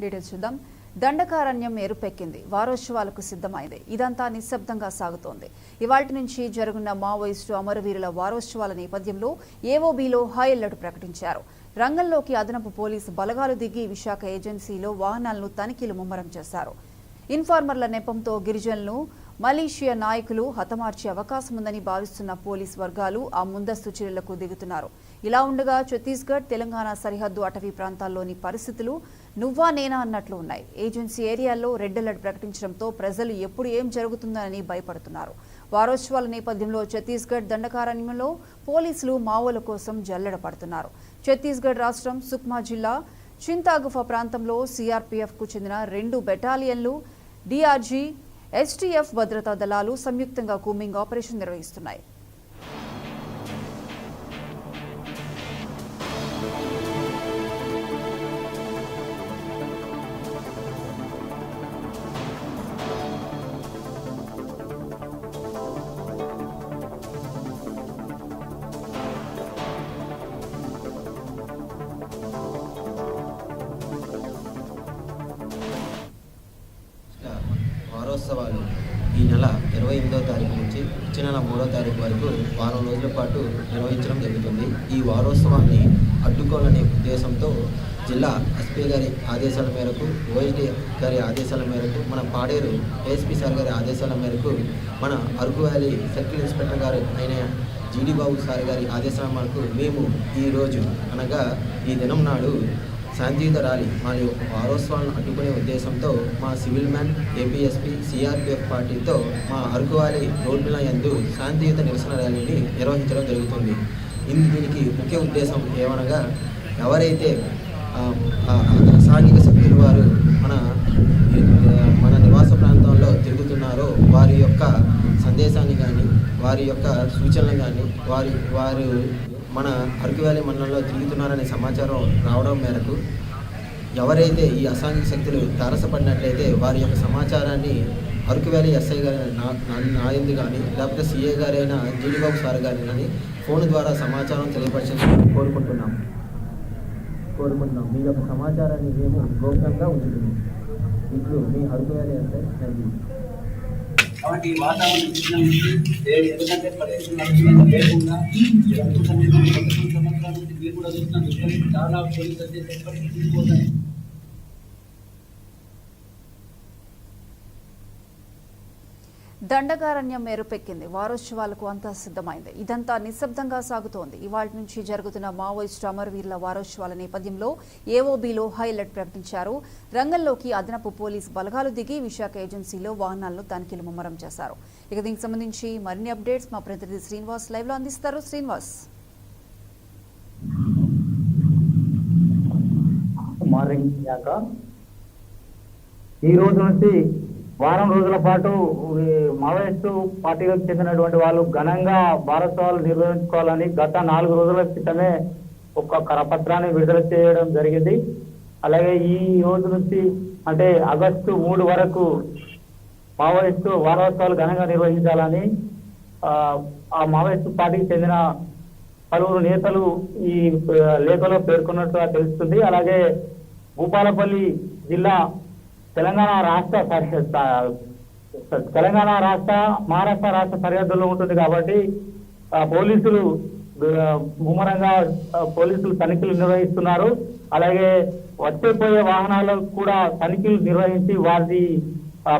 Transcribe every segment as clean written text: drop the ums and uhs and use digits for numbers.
Details చూద్దాం. దండకారణ్యం ఎరుపెక్కింది, వారోత్సవాలకు సిద్ధమైంది. ఇదంతా నిశ్శబ్దంగా సాగుతోంది. ఇవాల్టి నుంచి జరుగున్న మావోయిస్టు అమరవీరుల వారోత్సవాల నేపథ్యంలో ఏఓబీలో హై అలర్ట్ ప్రకటించారు. రంగంలోకి అదనపు పోలీసు బలగాలు దిగి విశాఖ ఏజెన్సీలో వాహనాలను తనిఖీలు ముమ్మరం చేశారు. ఇన్ఫార్మర్ల నెపంతో గిరిజనులను మలేషియా నాయకులు హతమార్చే అవకాశం ఉందని భావిస్తున్న పోలీసు వర్గాలు ఆ ముందస్తు చర్యలకు దిగుతున్నారు. ఇలా ఉండగా ఛత్తీస్గఢ్, తెలంగాణ సరిహద్దు అటవీ ప్రాంతాల్లోని పరిస్థితులు నువ్వా నేనా అన్నట్లు ఉన్నాయి. ఏజెన్సీ ఏరియాల్లో రెడ్ అలర్ట్ ప్రకటించడంతో ప్రజలు ఎప్పుడు ఏం జరుగుతుందని భయపడుతున్నారు. వారోత్సవాల నేపథ్యంలో ఛత్తీస్గఢ్ దండకారణ్యంలో పోలీసులు మావోల కోసం జల్లెడ పడుతున్నారు. ఛత్తీస్గఢ్ రాష్ట్రం సుక్మా జిల్లా చింతాగుఫా ప్రాంతంలో సిఆర్పీఎఫ్కు చెందిన 2 బెటాలియన్లు, డిఆర్జీ, ఎస్టీఎఫ్ భద్రతా దళాలు సంయుక్తంగా కూంబింగ్ ఆపరేషన్ నిర్వహిస్తున్నాయి. వారోత్సవాలు ఈ నెల 28వ తారీఖు నుంచి వచ్చే నెల 3వ తారీఖు వరకు వారం రోజుల పాటు నిర్వహించడం జరుగుతుంది. ఈ వారోత్సవాన్ని అడ్డుకోవాలనే ఉద్దేశంతో జిల్లా ఎస్పీ గారి ఆదేశాల మేరకు, ఓఎస్డీ గారి ఆదేశాల మేరకు, మన పాడేరు ఏఎస్పీ సార్ గారి ఆదేశాల మేరకు, మన అరకు వ్యాలీ సర్కిల్ ఇన్స్పెక్టర్ గారు అయిన జీడి బాబు సార్ గారి ఆదేశాల మేరకు మేము ఈరోజు అనగా ఈ దినం నాడు శాంతియుత ర్యాలీ మరియు వారోత్సవాలను అడ్డుకునే ఉద్దేశంతో మా సివిల్ మ్యాన్, ఏపీఎస్పీ, సిఆర్పీఎఫ్ పార్టీతో మా అరకు వ్యాలీ రోడ్డుల యందు శాంతియుత నిరసన ర్యాలీని నిర్వహించడం జరుగుతుంది. దీనికి ముఖ్య ఉద్దేశం ఏమనగా ఎవరైతే అసాంఘిక శక్తుల వారు మన నివాస ప్రాంతంలో తిరుగుతున్నారో వారి యొక్క సందేశాన్ని కానీ, వారి యొక్క సూచనలు కానీ, వారు మన అరకు వ్యాలీ మండలంలో తిరుగుతున్నారనే సమాచారం రావడం మేరకు ఎవరైతే ఈ అసాంఘిక శక్తులు తారసపడినట్లయితే వారి యొక్క సమాచారాన్ని అరకు వ్యాలీ ఎస్ఐ గారి నాయందు కానీ, లేకపోతే సిఏ గారైన జీడిబాబు సార్ గారిని కానీ ఫోన్ ద్వారా సమాచారం తెలియపరచాలని కోరుకుంటున్నాం. మీ యొక్క సమాచారాన్ని మేము గోప్యంగా ఉంచుతున్నాం. ఇప్పుడు మీ Araku Valley SI thank you. కాబట్టి వాతావరణ ఎందుకంటే పరిస్థితులు లేకుండా సంవత్సరాల నుంచి మీరు కూడా చూస్తున్నాం. చాలా పోలీసు వచ్చేసి ఎప్పటికీ తీసుకుపోతాయి. దండకారణ్యం ఎరుపెక్కింది, వారోత్సవాలకు అంతా సిద్ధమైంది. ఇదంతా నిశ్శబ్దంగా సాగుతోంది. ఇవాల్టి నుంచి జరుగుతున్న మావోయిస్టు అమరవీరుల వారోత్సవాల నేపథ్యంలో ఏఓబీలో హై అలర్ట్ ప్రకటించారు. రంగంలోకి అదనపు పోలీసు బలగాలు దిగి విశాఖ ఏజెన్సీలో వాహనాలను తనిఖీలు ముమ్మరం చేశారు. ఇక దీనికి సంబంధించి మరిన్ని అప్డేట్స్ మా ప్రతినిధి శ్రీనివాస్ లైవ్ లో అందిస్తారు. శ్రీనివాస్. ఈ రోజు నుంచి వారం రోజుల పాటు మావోయిస్టు పార్టీలకు చెందినటువంటి వాళ్ళు ఘనంగా వారోత్సవాలు నిర్వహించుకోవాలని గత 4 రోజుల క్రితమే ఒక కరపత్రాన్ని విడుదల చేయడం జరిగింది. అలాగే ఈ రోజు నుంచి అంటే ఆగస్టు 3 వరకు మావోయిస్టు వారోత్సవాలు ఘనంగా నిర్వహించాలని ఆ మావోయిస్టు పార్టీకి చెందిన పలువురు నేతలు ఈ లేఖలో పేర్కొన్నట్టుగా తెలుస్తుంది. అలాగే భూపాలపల్లి జిల్లా తెలంగాణ రాష్ట్ర మహారాష్ట్ర రాష్ట్ర సరిహద్దుల్లో ఉంటుంది కాబట్టి పోలీసులు ముమ్మరంగా తనిఖీలు నిర్వహిస్తున్నారు. అలాగే వచ్చేపోయే వాహనాలకు కూడా తనిఖీలు నిర్వహించి వారి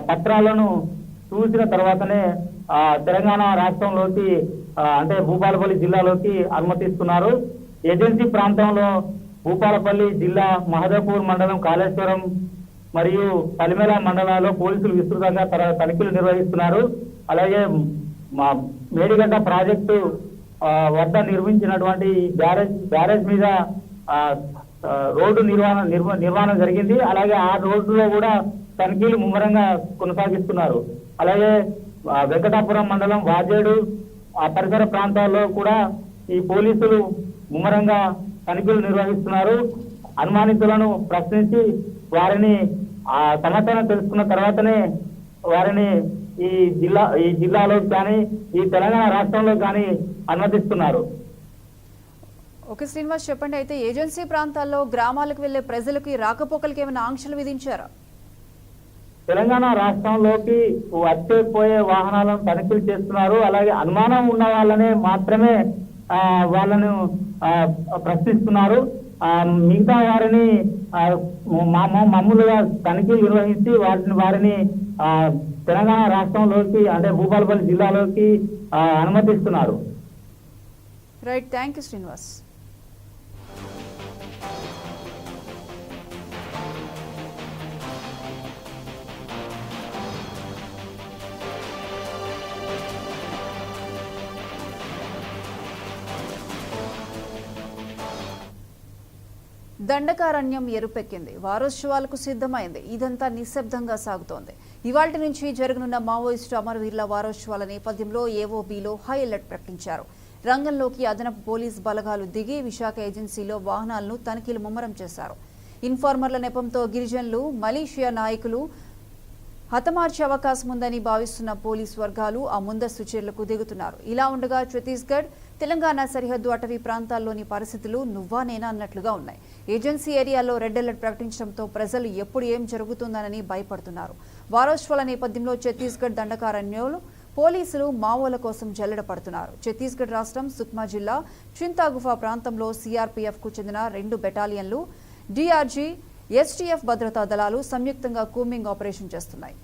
పత్రాలను చూసిన తర్వాతనే తెలంగాణ రాష్ట్రంలోకి అంటే భూపాలపల్లి జిల్లాలోకి అనుమతిస్తున్నారు. ఏజెన్సీ ప్రాంతంలో భూపాలపల్లి జిల్లా మహదేపూర్ మండలం, కాళేశ్వరం మరియు పలిమేల మండలాల్లో పోలీసులు విస్తృతంగా తనిఖీలు నిర్వహిస్తున్నారు. అలాగే మేడిగడ్డ ప్రాజెక్టు వద్ద నిర్మించినటువంటి బ్యారేజ్ మీద రోడ్డు నిర్మాణం జరిగింది. అలాగే ఆ రోడ్డులో కూడా తనిఖీలు ముమ్మరంగా కొనసాగిస్తున్నారు. అలాగే వెంకటాపురం మండలం, వాజేడు ఆ పరిసర ప్రాంతాల్లో కూడా ఈ పోలీసులు ముమ్మరంగా తనిఖీలు నిర్వహిస్తున్నారు. అనుమానితులను ప్రశ్నించి వారిని సమాచారం తెలుసుకున్న తర్వాతనే వారిని ఈ జిల్లాలో కానీ ఈ తెలంగాణ రాష్ట్రంలో కానీ అనుమతిస్తున్నారు. ఓకే శ్రీనివాస్, చెప్పండి. అయితే ఏజెన్సీ ప్రాంతాల్లో గ్రామాలకు వెళ్లే ప్రజలకి రాకపోకలకి ఏమైనా ఆంక్షలు విధించారా? తెలంగాణ రాష్ట్రంలోకి వచ్చే పోయే వాహనాలను తనిఖీలు చేస్తున్నారు. అలాగే అనుమానం ఉన్న వాళ్ళనే మాత్రమే వాళ్ళను ప్రశ్నిస్తున్నారు. మిగతా వారిని మామూలుగా తనిఖీలు నిర్వహించి వారిని తెలంగాణ రాష్ట్రంలోకి అంటే భూపాలపల్లి జిల్లాలోకి అనుమతిస్తున్నారు. Right, thank you Srinivas. దండకారణ్యం ఎరుపెక్కింది, వారోత్సవాలకు సిద్ధమైంది. ఇదంతా నిశ్శబ్దంగా సాగుతోంది. ఇవాల్టి నుంచి జరగనున్న మావోయిస్టు అమరవీరుల వారోత్సవాల నేపథ్యంలో ఏఓబీలో హై అలర్ట్ ప్రకటించారు. రంగంలోకి అదనపు పోలీస్ బలగాలు దిగి విశాఖ ఏజెన్సీలో వాహనాలను తనిఖీలు ముమ్మరం చేశారు. ఇన్ఫార్మర్ల నెపంతో గిరిజనులు, మలేషియా నాయకులు హతమార్చే అవకాశం ఉందని భావిస్తున్న పోలీసు వర్గాలు ఆ ముందస్తు చర్యలకు దిగుతున్నారు. ఇలా ఉండగా ఛత్తీస్గఢ్, తెలంగాణ సరిహద్దు అటవీ ప్రాంతాల్లోని పరిస్థితులు నువ్వా నేనా అన్నట్లుగా ఉన్నాయి. ఏజెన్సీ ఏరియాలో రెడ్ అలర్ట్ ప్రకటించడంతో ప్రజలు ఎప్పుడు ఏం జరుగుతుందనని భయపడుతున్నారు. వారోత్సవాల నేపథ్యంలో ఛత్తీస్గఢ్ దండకారణ్యంలో పోలీసులు మావోల కోసం జల్లెడ పడుతున్నారు. ఛత్తీస్గఢ్ రాష్ట్రం సుక్మా జిల్లా చింతాగుఫా ప్రాంతంలో సిఆర్పీఎఫ్కు చెందిన 2 బెటాలియన్లు, డిఆర్జీ, ఎస్టీఎఫ్ భద్రతా దళాలు సంయుక్తంగా కూంబింగ్ ఆపరేషన్ చేస్తున్నాయి.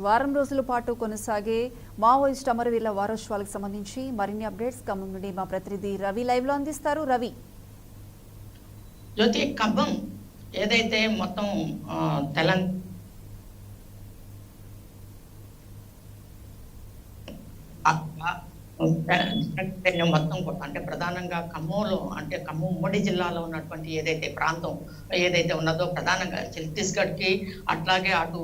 వారం రోజుల పాటు కొనసాగే మావోయిస్ట్ అమరవీరుల వారోత్సవాలకు సంబంధించి మరిన్ని అప్డేట్స్ ఖమ్మం నుండి మా ప్రతినిధి రవి లైవ్ లో అందిస్తారు. రవి, జ్యోతి, ఖమ్మం ఏదైతే మొత్తం తెలంగాణ మొత్తం కూడా అంటే ప్రధానంగా ఖమ్మంలో అంటే ఖమ్మం ఉమ్మడి జిల్లాలో ఉన్నటువంటి ఏదైతే ప్రాంతం ఏదైతే ఉన్నదో ప్రధానంగా ఛత్తీస్గఢ్కి అట్లాగే అటు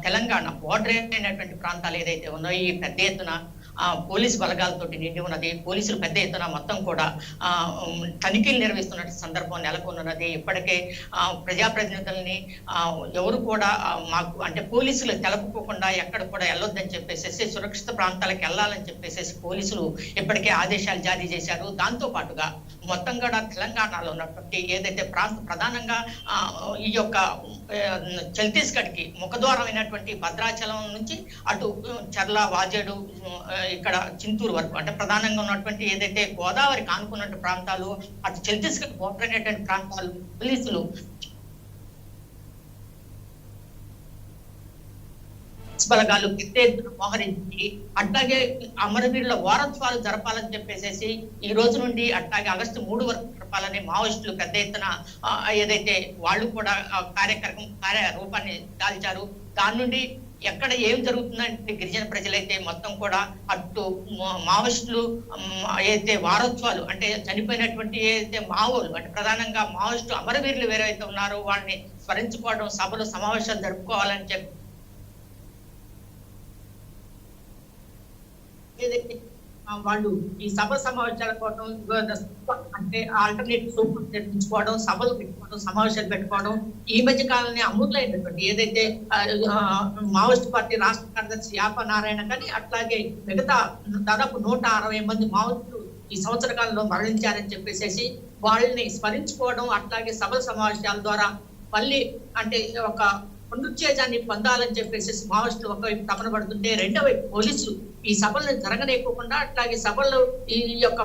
తెలంగాణ బోర్డర్ అయినటువంటి ప్రాంతాలు ఏదైతే ఉన్నాయో ఈ పెద్ద ఎత్తున పోలీసు బలగాలతోటి నిండి ఉన్నది. పోలీసులు పెద్ద ఎత్తున మొత్తం కూడా తనిఖీలు నిర్వహిస్తున్న సందర్భం నెలకొన్నది. ఇప్పటికే ప్రజాప్రతినిధులని ఎవరు కూడా మాకు అంటే పోలీసులు తెలపకుండా ఎక్కడ కూడా వెళ్ళొద్దని చెప్పేసి సురక్షిత ప్రాంతాలకు వెళ్ళాలని చెప్పేసి పోలీసులు ఇప్పటికే ఆదేశాలు జారీ చేశారు. దాంతో పాటుగా మొత్తం కూడా తెలంగాణలో ఉన్నటువంటి ఏదైతే ప్రధానంగా ఈ యొక్క ఛత్తీస్గఢ్కి ముఖద్వారం అయినటువంటి భద్రాచలం నుంచి అటు చర్ల, వాజేడు, ఇక్కడ చింతూరు వరకు అంటే ప్రధానంగా ఉన్నటువంటి ఏదైతే గోదావరి కానుకున్న ప్రాంతాలు అటు ఛత్తీస్గఢ్ బోర్డర్ అనేటువంటి ప్రాంతాలు పోలీసులు బలగాలు పెద్ద ఎత్తున మోహరించి అట్లాగే అమరవీరుల వారోత్సవాలు జరపాలని చెప్పేసి ఈ రోజు నుండి అట్లాగే ఆగస్టు 3 వరకు జరపాలని మావోయిస్టులు పెద్ద ఎత్తున ఏదైతే వాళ్ళు కూడా కార్యరూపాన్ని దాల్చారు. దాని నుండి ఎక్కడ ఏం జరుగుతుందంటే గిరిజన ప్రజలైతే మొత్తం కూడా అటు మావోయిస్టులు ఏదైతే వారోత్సవాలు అంటే చనిపోయినటువంటి ఏదైతే మావోలు అంటే ప్రధానంగా మావోయిస్టు అమరవీరులు వేరైతే ఉన్నారో వాళ్ళని స్మరించుకోవడం, సభలు సమావేశాలు జరుపుకోవాలని చెప్పి ఏదైతే వాళ్ళు ఈ సభ సమావేశాల కోసం అంటే ఆల్టర్నేటివ్ సూపర్ నిర్మించుకోవడం, సభలు పెట్టుకోవడం, సమావేశాలు పెట్టుకోవడం ఈ మధ్య కాలంలో అమృతమైనటువంటి ఏదైతే మావోయిస్ట్ పార్టీ రాష్ట్ర కార్యదర్శి యాప నారాయణ కానీ అట్లాగే మిగతా దాదాపు 160 మంది మావోయిస్టులు ఈ సంవత్సర కాలంలో మరణించారని చెప్పేసి వాళ్ళని స్మరించుకోవడం అట్లాగే సభల సమావేశాల ద్వారా మళ్ళీ అంటే ఒక పునరుత్తేజాన్ని పొందాలని చెప్పేసి మావోయిస్టులు ఒకవైపు తపన పడుతుంటే రెండో వైపు పోలీసులు ఈ సభలను జరగలేకోకుండా అట్లాగే సభల్లో ఈ యొక్క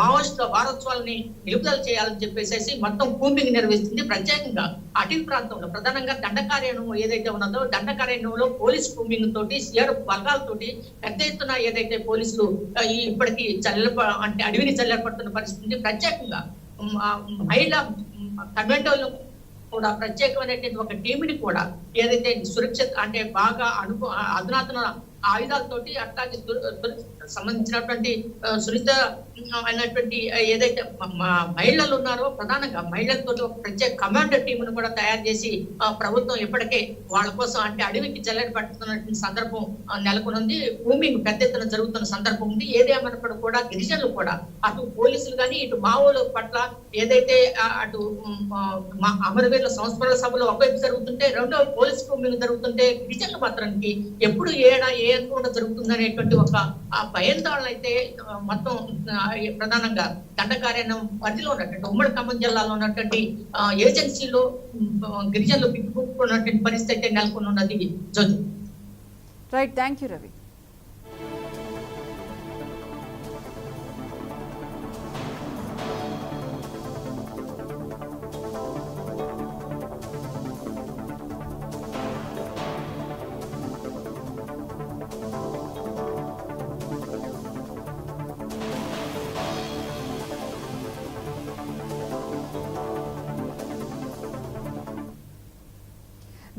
మావోయిస్టుల వారోత్సవాలని నిలుపుదల చేయాలని చెప్పేసి మొత్తం కూంబింగ్ నిర్వహిస్తుంది. ప్రత్యేకంగా అటవీ ప్రాంతంలో ప్రధానంగా దండకారణ్యం ఏదైతే ఉన్నదో దండకారణ్యంలో పోలీసు కూంబింగ్ తోటి సిఆర్ఎఫ్ బలగాలతోటి పెద్ద ఎత్తున ఏదైతే పోలీసులు ఇప్పటికీ అంటే అడవిని చల్లపడుతున్న పరిస్థితి. ప్రత్యేకంగా మహిళా కమాండోలు కూడా ప్రత్యేకమైనటువంటి ఒక టీంని కూడా ఏదైతే సురక్షిత అంటే బాగా అధునాతన ఆయుధాలతోటి అట్లాగే సంబంధించినటువంటి సురక్షితమైనటువంటి ఏదైతే మహిళలు ఉన్నారో ప్రధానంగా మహిళలతో ఒక ప్రత్యేక కమాండర్ టీంను కూడా తయారు చేసి ప్రభుత్వం ఇప్పటికే వాళ్ళ కోసం అంటే అడవికి జల్లెడ పడుతున్నటువంటి సందర్భం నెలకొనుంది. భూమింగ్ పెద్ద ఎత్తున జరుగుతున్న సందర్భం ఉంది. ఏదేమన్నప్పుడు కూడా గిరిజనులు కూడా అటు పోలీసులు కానీ ఇటు మావోల పట్ల ఏదైతే అటు అమరవీరుల సంస్మరణ సభలో ఒకవైపు జరుగుతుంటే రెండో పోలీసు భూమింగ్ జరుగుతుంటే గిరిజనుల మాత్రానికి ఎప్పుడు ఏ అనుకోవడం జరుగుతుంది అనేటువంటి ఒక భయందాళ్ళు అయితే మొత్తం ప్రధానంగా దండకార్యాలయం పరిధిలో ఉన్నటువంటి ఉమ్మడి ఖమ్మం జిల్లాలో ఉన్నటువంటి ఏజెన్సీలో గిరిజనులు పిక్కున్నటువంటి పరిస్థితి అయితే నెలకొని ఉన్నది. Jyothi. Right, thank you Ravi.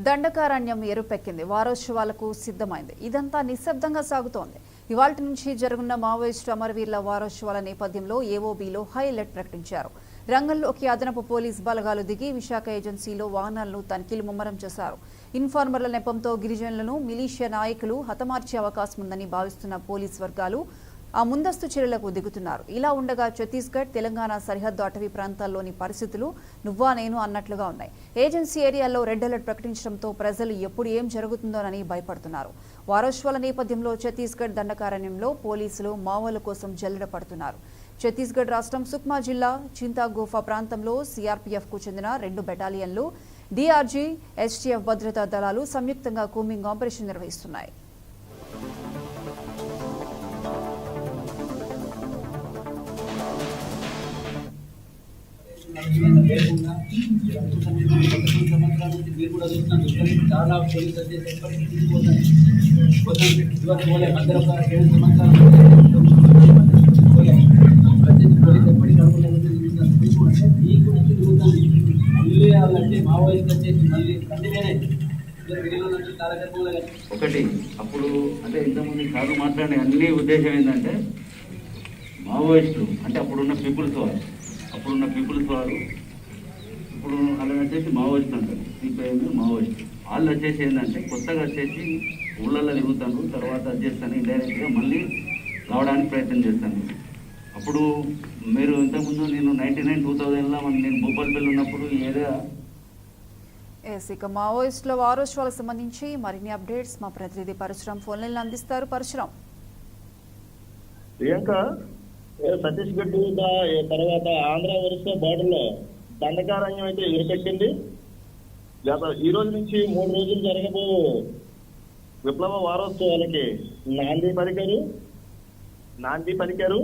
దండకారణ్యం ఎరుపెక్కింది, వారోత్సవాలకు సిద్ధమైంది. ఇదంతా నిశ్శబ్దంగా సాగుతోంది. ఇవాల్టి నుంచి జరుగున్న మావోయిస్టు అమరవీరుల వారోత్సవాల నేపథ్యంలో ఏఓబీలో హై అలర్ట్ ప్రకటించారు. రంగంలోకి అదనపు పోలీస్ బలగాలు దిగి విశాఖ ఏజెన్సీలో వాహనాలను తనిఖీలు ముమ్మరం చేశారు. ఇన్ఫార్మర్ల నెపంతో గిరిజనులను మిలీషియా నాయకులు హతమార్చే అవకాశం ఉందని భావిస్తున్న పోలీస్ వర్గాలు ఆ ముందస్తు చర్యలకు దిగుతున్నారు. ఇలా ఉండగా ఛత్తీస్గఢ్, తెలంగాణ సరిహద్దు అటవీ ప్రాంతాల్లోని పరిస్థితులు నువ్వా నేను అన్నట్లుగా ఉన్నాయి. ఏజెన్సీ ఏరియాల్లో రెడ్ అలర్ట్ ప్రకటించడంతో ప్రజలు ఎప్పుడు ఏం జరుగుతుందోనని భయపడుతున్నారు. వారోత్సవాల నేపథ్యంలో ఛత్తీస్గఢ్ దండకారణ్యంలో పోలీసులు మావోల కోసం జల్లెడ పడుతున్నారు. ఛత్తీస్గఢ్ రాష్ట్రం సుక్మా జిల్లా చింతాగోఫా ప్రాంతంలో సిఆర్పీఎఫ్కు చెందిన 2 బెటాలియన్లు, డీఆర్జీ, ఎస్టీఎఫ్ భద్రతా దళాలు సంయుక్తంగా కూంబింగ్ ఆపరేషన్ నిర్వహిస్తున్నాయి. సంవత్సరాల నుంచి మీరు కూడా చూస్తున్నాను. చాలా పోలీసు వచ్చేసి ఎప్పటికీ తిరిగిపోతాను. అందరూ ఒక 7 సంవత్సరాలు పోలీసు ఎప్పటికీ అనుకున్నది మీకు నుంచి తిరుగుతుంది. మళ్ళీ వాళ్ళంటే మావోయిస్ట్ వచ్చేసి మళ్ళీ కంటిన్యూనే ఒకటి అప్పుడు అంటే ఇంతకుముందు సార్లు మాట్లాడే అన్ని ఉద్దేశం ఏంటంటే మావోయిస్టులు అంటే అప్పుడున్న పీపుల్స్ వారు ఇప్పుడు అలా వచ్చేసి మావోయిస్టులు అంటారు. సిపిఐఎం మావోయిస్టు వాళ్ళు వచ్చేసి ఏంటంటే కొత్తగా వచ్చేసి ఊళ్ళల్లో తిరుగుతాను, తర్వాత వచ్చేస్తాను ఇండైరెక్ట్గా మళ్ళీ రావడానికి ప్రయత్నం చేస్తాను. అప్పుడు మీరు ఇంతకుముందు నేను 99-2000లో నేను భూపాలపల్లి ఉన్నప్పుడు ఈ ఏరియా ఇక మావోయిస్టుల వారోత్సవాలకు సంబంధించి మరిన్ని అప్డేట్స్ మా ప్రతినిధి పరశురాం ఫోన్ లైన్లో అందిస్తారు. పరశురాం. ప్రియాంక, ఛత్తీస్గఢ్ తర్వాత ఆంధ్ర ఒరిస్సా బార్డర్లో దండకారణ్యం అయితే ఎరుపెట్టింది. ఈ రోజు నుంచి 3 రోజులు జరగబో విప్లవ వారోత్సవాలకి నాంది పలికారు.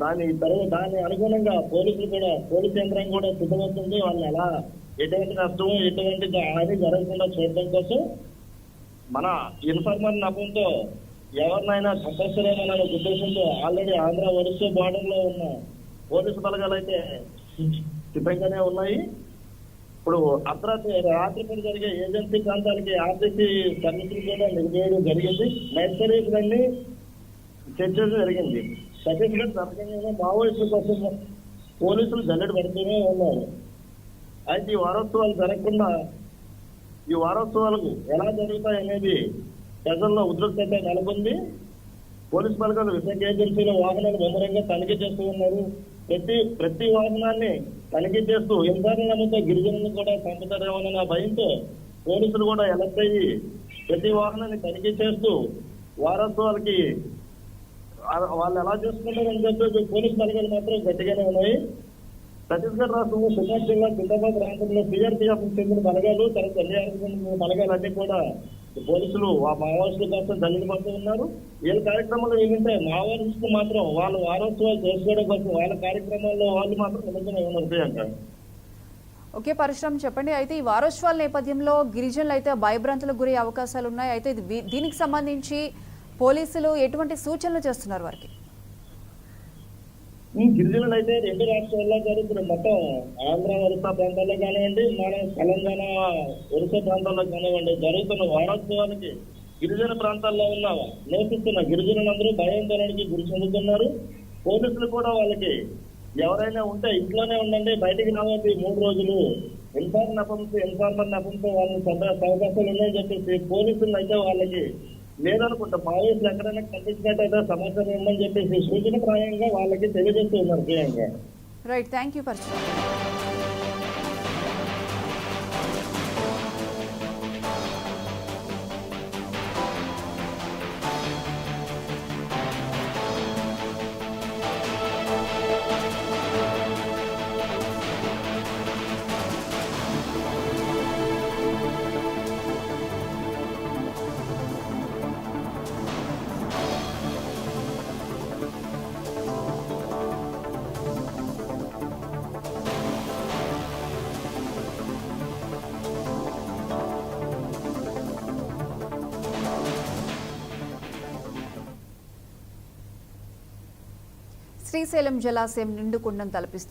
దాని అనుగుణంగా పోలీస్ యంత్రం కూడా సిద్ధమవుతుంది. వాళ్ళు ఎలా ఎటువంటి నష్టం ఎటువంటి హాని జరగకుండా చూడడం కోసం మన ఇన్ఫార్మర్ నపంతో ఎవరినైనా సంతోషమైన ఉద్దేశంతో ఆల్రెడీ ఆంధ్ర ఒరిస్సా బార్డర్ లో ఉన్న పోలీసు బలగాలు అయితే సిద్ధంగానే ఉన్నాయి. ఇప్పుడు రాత్రిపూట జరిగే ఏజెన్సీ ప్రాంతాలకి ఆర్టీసీ సర్వీసులు కూడా నిలిపేయడం జరిగింది. నర్సరీలన్నీ చర్చలు జరిగింది. ఛత్తీస్గఢ్ సర్కంగా మావోయిస్టుల కోసం పోలీసులు జల్లెడ పడుతూనే ఉన్నారు. అయితే ఈ వారోత్సవాలు జరగకుండా ఈ వారోత్సవాలకు ఎలా జరుగుతాయి అనేది ప్రజల్లో ఉద్రిక్తత నెలకొంది. పోలీసు బలగాలు విశాఖ ఏజెన్సీలో వాహనాలు ముమ్మరంగా తనిఖీ చేస్తూ ఉన్నారు. ప్రతి వాహనాన్ని తనిఖీ చేస్తూ హింసానంతో గిరిజనులను కూడా చంపుతారేమోనన్న భయంతో పోలీసులు కూడా ఎలర్ట్ అయ్యి ప్రతి వాహనాన్ని తనిఖీ చేస్తూ వారోత్సవాలకి వాళ్ళు ఎలా చేసుకుంటారని చెప్పి పోలీసు బలగాలు మాత్రం గట్టిగానే ఉన్నాయి. ఛత్తీస్గఢ్ రాష్ట్రంలో సుక్మా జిల్లా చింతాబాద్ ప్రాంతంలో సిఆర్పీఎఫ్ చెందిన బలగాలు తర్వాత ఎన్డీఆర్ఎఫ్ చెందిన బలగాలు అన్ని కూడా పోలీసులు మావోయిస్టుల కోసం జల్లెడ పడుతూ ఉన్నారు. వీళ్ళ కార్యక్రమంలో ఏంటంటే మావోయిస్టులు మాత్రం వాళ్ళు వారోత్సవాలు చేసుకోవడం కోసం వాళ్ళ కార్యక్రమాల్లో వాళ్ళు మాత్రం నిమగ్నమై ఉన్నారు. ప్రియాంక. ఓకే పరశురామ్, చెప్పండి. అయితే ఈ వారోత్సవాల నేపథ్యంలో గిరిజనులు అయితే భయభ్రాంతులకు గురయ్యే అవకాశాలు ఉన్నాయి. అయితే దీనికి సంబంధించి పోలీసులు ఎటువంటి సూచనలు చేస్తున్నారు వారికి? ఈ గిరిజనులు అయితే రెండు రాష్ట్రాల్లో జరుగుతున్న మొత్తం ఆంధ్ర ఒరిస్సా ప్రాంతాల్లో కానివ్వండి, మన తెలంగాణ ఒరిస్సా ప్రాంతాల్లో కానివ్వండి జరుగుతున్న వారోత్సవానికి గిరిజన ప్రాంతాల్లో ఉన్న నివసిస్తున్న గిరిజనులందరూ భయాందోళనకి గురి చెందుతున్నారు. పోలీసులు కూడా వాళ్ళకి ఎవరైనా ఉంటే ఇంట్లోనే ఉండండి, బయటికి రావద్దు 3 రోజులు ఇన్ఫార్మర్ నెపంతో వాళ్ళని చంపేసే అవకాశాలు ఉన్నాయని చెప్పేసి పోలీసులు అయితే వాళ్ళకి లేదనుకుంటా మావోయిస్టులు ఎక్కడైనా కనిపించినట్టయితే సమాచారం ఉందని చెప్పేసి సూచన ప్రాయంగా వాళ్ళకి తెలియజేస్తూ ఉన్నారు Priyanka. Right, thank you Parashuram. Srisailam జలాశయం నిండుకుండం తలపిస్తుంది.